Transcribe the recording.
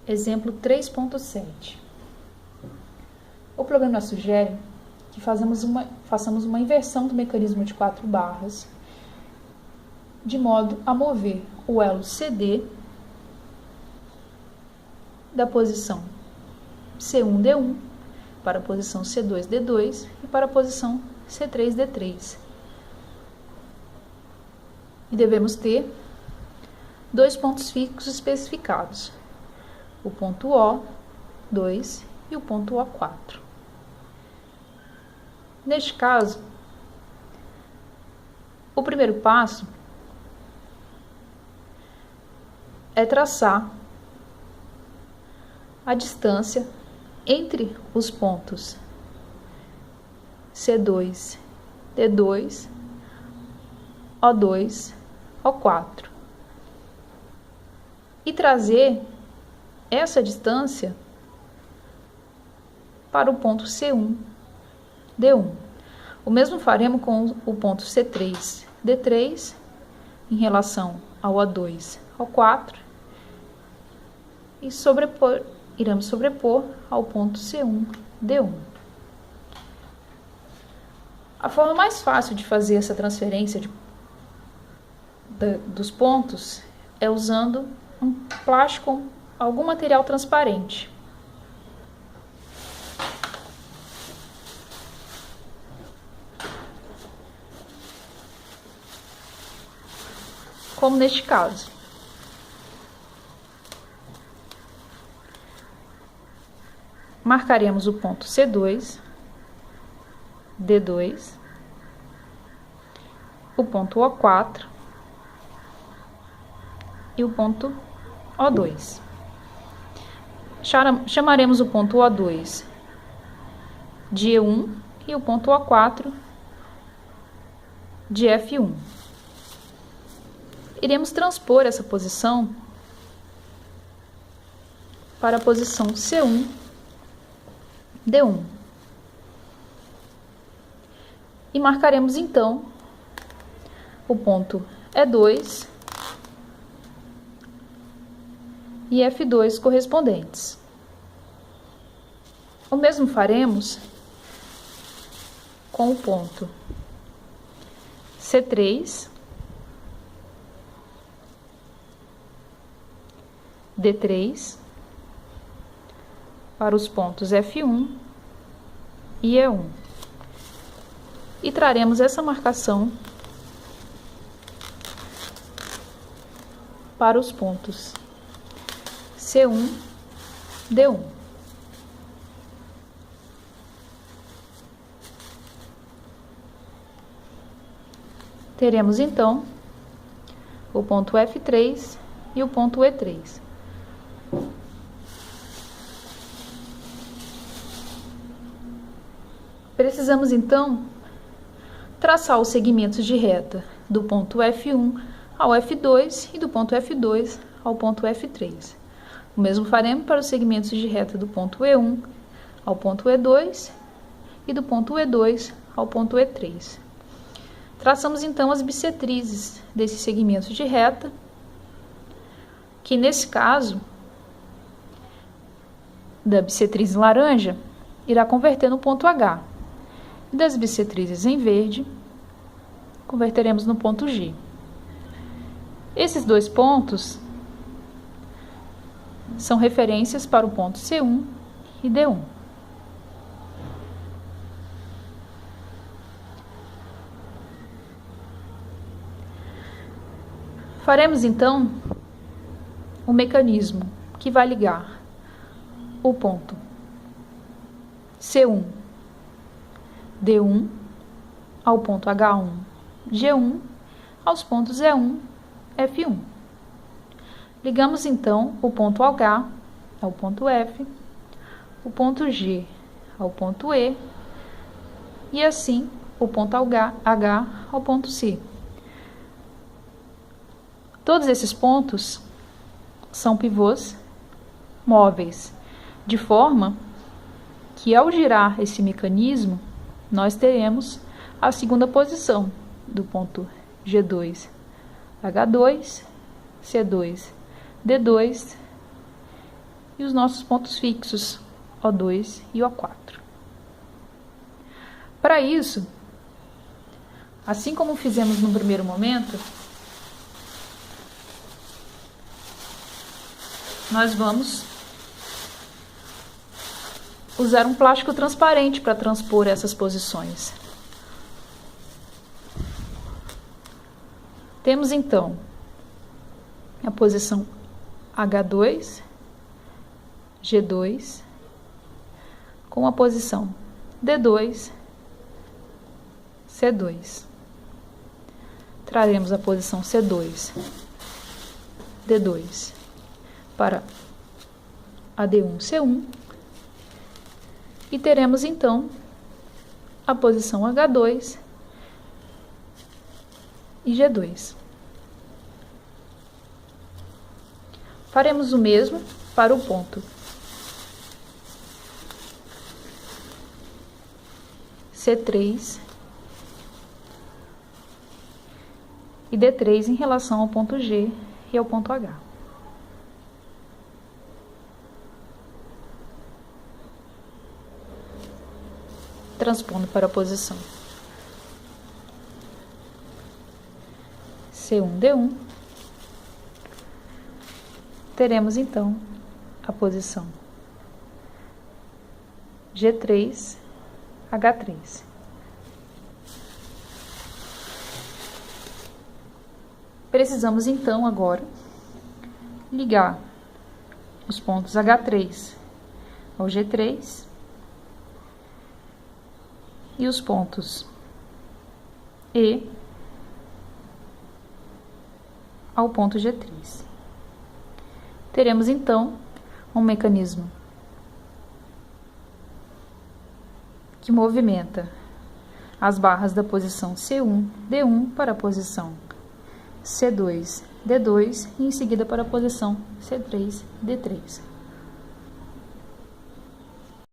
Exemplo 3.7. O programa sugere que façamos uma inversão do mecanismo de 4 barras, de modo a mover o elo CD da posição C1D1 para a posição C2D2 e para a posição C3D3. E devemos ter dois pontos fixos especificados, o ponto O2 e o ponto O4. Neste caso, o primeiro passo é traçar a distância entre os pontos C2, D2, O2, O4 e trazer essa distância para o ponto C1, D1. O mesmo faremos com o ponto C3, D3 em relação ao O2, O4 e iremos sobrepor ao ponto C1, D1. A forma mais fácil de fazer essa transferência dos pontos é usando um plástico com algum material transparente. Como neste caso. Marcaremos o ponto C2, D2, o ponto O4 e o ponto O2. Chamaremos o ponto O2 de E1 e o ponto O4 de F1. Iremos transpor essa posição para a posição C1, D1. E marcaremos então o ponto E2 e F2 correspondentes. O mesmo faremos com o ponto C3, D3 para os pontos F1 e E1. E traremos essa marcação para os pontos C1, D1. Teremos então o ponto F3 e o ponto E3. Precisamos então traçar os segmentos de reta do ponto F1 ao F2 e do ponto F2 ao ponto F3. O mesmo faremos para os segmentos de reta do ponto E1 ao ponto E2 e do ponto E2 ao ponto E3. Traçamos então as bissetrizes desses segmentos de reta, que nesse caso, da bissetriz laranja, irá converter no ponto H. E das bissetrizes em verde, converteremos no ponto G. Esses dois pontos são referências para o ponto C1 e D1. Faremos então o mecanismo que vai ligar o ponto C1, D1 ao ponto H1, G1 aos pontos E1, F1. Ligamos então o ponto H ao ponto F, o ponto G ao ponto E e assim o ponto H ao ponto C. Todos esses pontos são pivôs móveis, de forma que ao girar esse mecanismo, nós teremos a segunda posição do ponto G2, H2, C2, D2 e os nossos pontos fixos, O2 e O4. Para isso, assim como fizemos no primeiro momento, nós vamos usar um plástico transparente para transpor essas posições. Temos então a posição H2, G2, com a posição D2, C2. Traremos a posição C2, D2 para a D1, C1 e teremos então a posição H2 e G2. Faremos o mesmo para o ponto C3 e D3 em relação ao ponto G e ao ponto H. Transpondo para a posição C1, D1, teremos então a posição G3, H3. Precisamos então agora ligar os pontos H3 ao G3 e os pontos E ao ponto G3. Teremos então um mecanismo que movimenta as barras da posição C1, D1 para a posição C2, D2 e em seguida para a posição C3, D3.